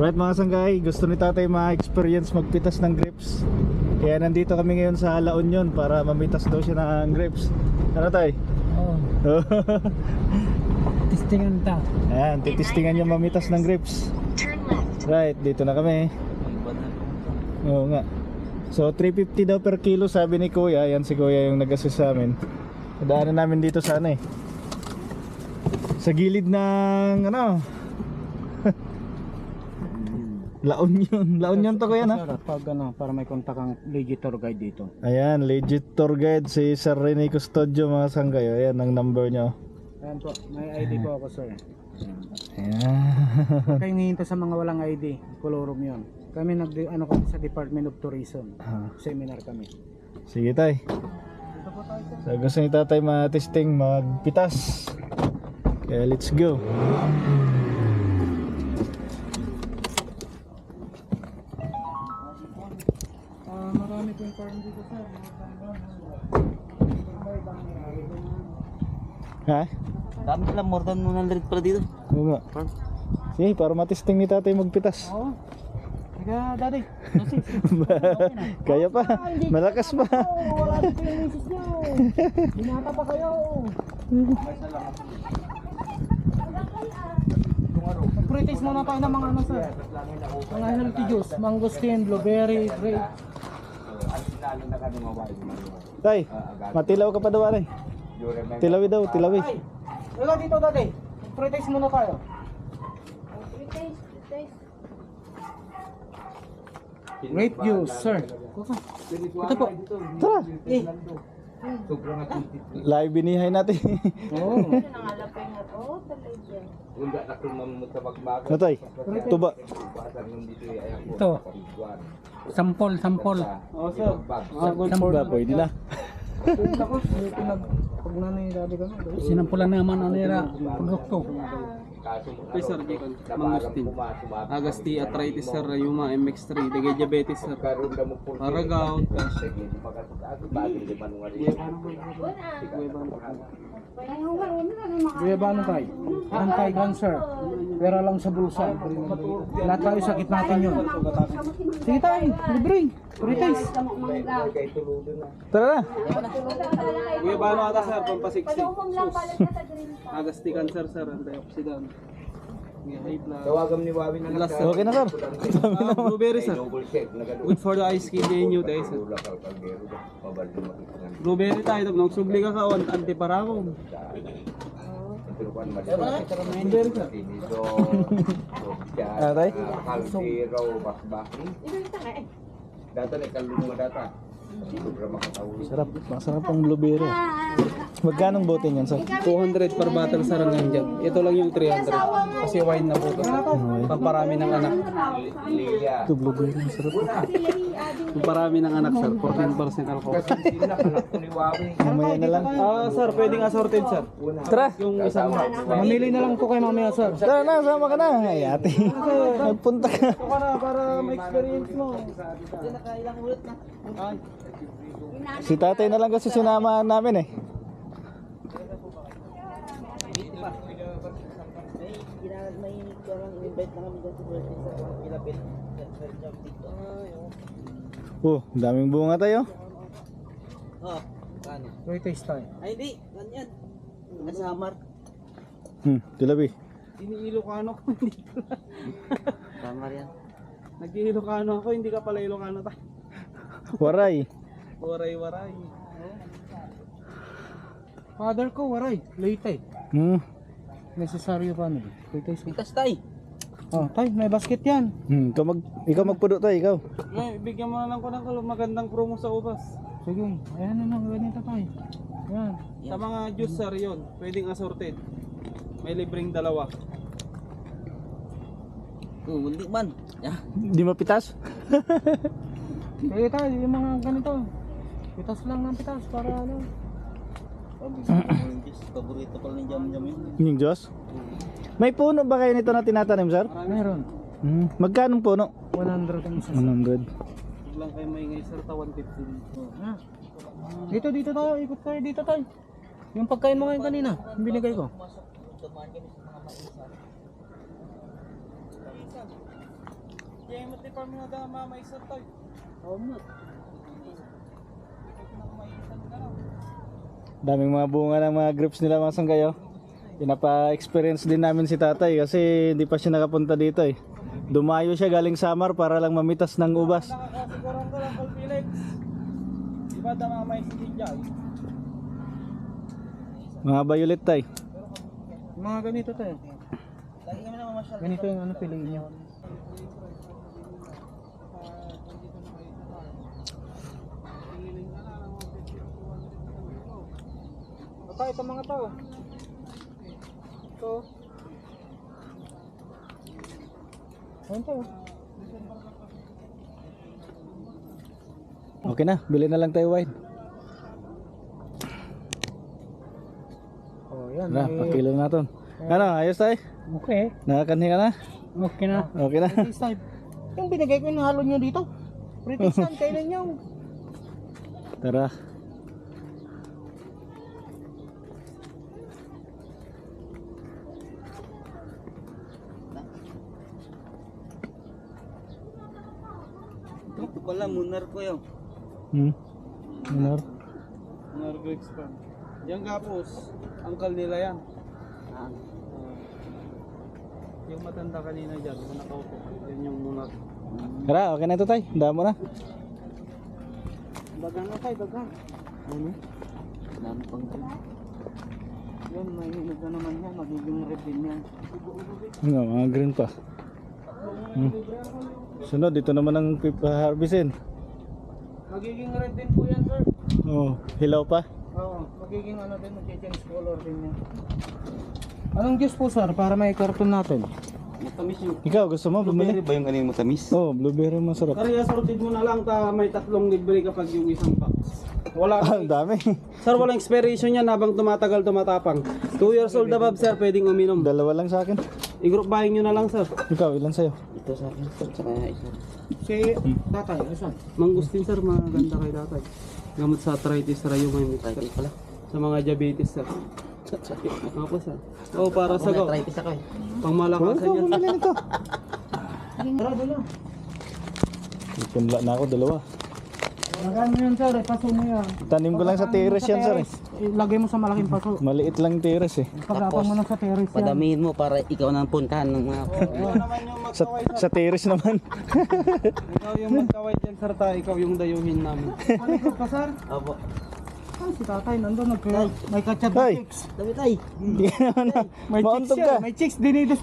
Alright mga sanggay, gusto ni tatay ma-experience magpitas ng grapes. Kaya nandito kami ngayon sa La Union para mamitas daw siya ng grapes. Ano tay? Oo. Testingan ta. Ayan, titistingan niya mamitas ng grapes. Right, dito na kami. Oo nga. So 350 daw per kilo sabi ni Kuya. Yan si Kuya yung nag-assist sa amin. Daanan namin dito sa ano eh, sa gilid ng ano La Union to Kuya na. Pag ano, para may kontak ang legit tour guide dito. Ayan, legit tour guide si Sir Rene Custodio mga sanggay. Ayan ang number nyo. Ayan po, may ID po ako sir. Ayan. Huwag kayong hihinta sa mga walang ID, kolorum yun. Kami ano kami sa Department of Tourism. Seminar kami. Sige tay. So gusto ni tatay matesting magpitas. Kaya let's go. Marami po yung farm dito sir. Ha? Dami pala, more than 100 pala dito. Oo nga. Sige, para matesting ni tatay magpitas. Oo. Teka, daddy. Kaya pa, malakas pa. Wala dito yung misis nyo. Binata pa kayo. Mag-practice muna tayo ng mga ano sir. Mga healthy juice, mangosteen, blueberry, grape. Tay, matilaw ka pa daw ay. Tilawi daw, tilawi. Ay, wala dito daddy. Practice muna tayo. Grape juice, sir. Ito po. Tara. Live binihay natin. Oo. Ano tay? Tuba. Ito. Sampol. Oh, sir. Sampol. Pwede na. Ako, pag nanay daddy kami. Sinampulan naman ano nila produkto. Okay sir, mangustin, agasti, arthritis sir, yuma, MX3, digay diabetes sir, Aragaw, Guyabano tayo. Anti-cancer. Pera lang sa bulsa. Lahat tayo sakit natin yun. Sige tayo, libre. Pre-taste. Tara na. Kuya Bano ata sir, pampasiksi, agasti cancer sir, antioxidant, high blood, Tawagan ni Wawi na last sir, Okay na sir. blueberry sir, good for the eyes, kidney, new tayo sir, blueberry tayo, nagsubli ka ka, antiparako. Ah, tay? Data na kalungan data. Sarap, masarap ang blueberry. Magkano ang bote niyan, sir? 200 per bottle sir ang nandyan. Ito lang yung 300 kasi wine na po ito. Pagparami ng anak. Ito blueberry, masarap. Pagparami ng anak sir, 14% alcohol. Mamaya na lang. Sir, pwedeng assorted sir. Tara. Yung isang Mamili na lang po kayo mamaya sir. Tara na, sama ka na. Ay, ate. Magpunta ka. ito ka na para ma-experience mo. Si tatay na lang kasi sinama namin eh. Oh, daming bunga tayo. Oh, paano? Pre-taste tayo. Ay hindi, ganyan. Nasamar. Tilabi. Ini-Ilocano ko, hindi pala. Samar yan. Nag-Ilocano ako, hindi ka pala Ilocano tayo. Waray. Waray-waray. Father ko, waray. Late Hmm. Necessaryo family. Pre-taste. Itas tay. Oh, tay, may basket yan. Ikaw magpudo tayo, ikaw. May, bigyan mo na lang ko ng magandang promo sa ubas. Sige, ayan na lang, ganito tayo. Yan. Sa mga juice sir yun, pwedeng assorted. May libreng dalawa. Hindi man. Yeah. Di mapitas? Kaya tayo, yung mga ganito. Pitas lang ng pitas para ano. Paborito pala ng jam-jam yun. Yung Diyos? May puno ba kayo nito na tinatanim, sir? Meron. Magkano puno? 100 ang isa. 100. Huwag lang kayo maingay sir, 150. Ah. Dito tayo, ikot tayo, dito tayo. Yung pagkain mo ngayon kanina, yung binigay ko. Diyan mo tipar mo na mama isa tayo. Oo mo. Daming mga bunga ng mga grapes nila mga sangkayo. Pinapa-experience din namin si tatay kasi hindi pa siya nakapunta dito eh. Dumayo siya galing Samar para lang mamitas ng ubas. Nakakasigurang ko lang Paul Felix. Diba tama may si Jay? Mga violet tay. Mga ganito tayo. Lagi kami na mamasyal. Ganito yung ano piliin niyo. Baka ito mga tao. Ito. Ayun tayo. Okay na, bili na lang tayo wine. Oh, yan. Na, pakilo na natin. Ano, ayos tayo? Okay. Nakakanhi ka na? Okay na. Okay na. Pretty time. Yung binigay ko yung halo nyo dito. Pretty time, kailan nyo. Tara. Ito pala, munar ko yun. Ano? Mga grapes pa. Yung gapos, angkal nila yan. Ah. Yung matanda kanina dyan, yung nakaupo. Yan yung munar. Tara, okay na ito tay. Damo na. Dagan na tayo, dagan. Ano? Dami pang dyan. Yan, may hinog na naman yan. Magiging red din yan. Ano, mga green pa. Sunod, dito naman ang harvestin. Magiging red din po yan, sir. Oh, hilaw pa. Oo, magiging ano din, mag-change color din yan. Anong juice po, sir, para may karton natin? Matamis yung... Ikaw, gusto mo bumili? ba yung kanina matamis? Oh, blueberry masarap. Kaya sorted mo na lang ta may 3 libre kapag yung isang box. Wala Ah, ang dami. Sir, walang expiration yan habang tumatagal tumatapang. 2 years old above sir, pwedeng uminom. Dalawa lang sa akin. I-group buying nyo na lang sir. Ikaw, ilan sa'yo? Ito sa akin. Saka isa. Si tatay, ano saan? Mangustin sir, maganda kay tatay. Gamot sa arthritis, rheumatoid mixture. Try pala. Sa mga diabetes sir. Ako sir. Oh, para sa go. Try ako eh. Pangmalakasan yan. Bumili nito. Tara, dala. Ipunla na ako, dalawa. Lagaan mo yan, sir. Paso mo yan. Tanim ko lang sa terrace yan, sir. Ilagay mo sa malaking paso. Maliit lang terrace eh. Pagkapang mo na sa terrace yan. Padamihin mo para ikaw nang puntahan ng mga... Ikaw naman yung magkaway sir. Sa terrace naman. Ikaw yung magkaway dyan sir ta. Ikaw yung dayuhin namin. Ano ito pa, sir? Abo. Ah, si tatay nandun. May kachat na Tay. chicks. Dami tay. Hindi ka naman na. May chicks Mauntog yan. ka. May chicks. Dinidos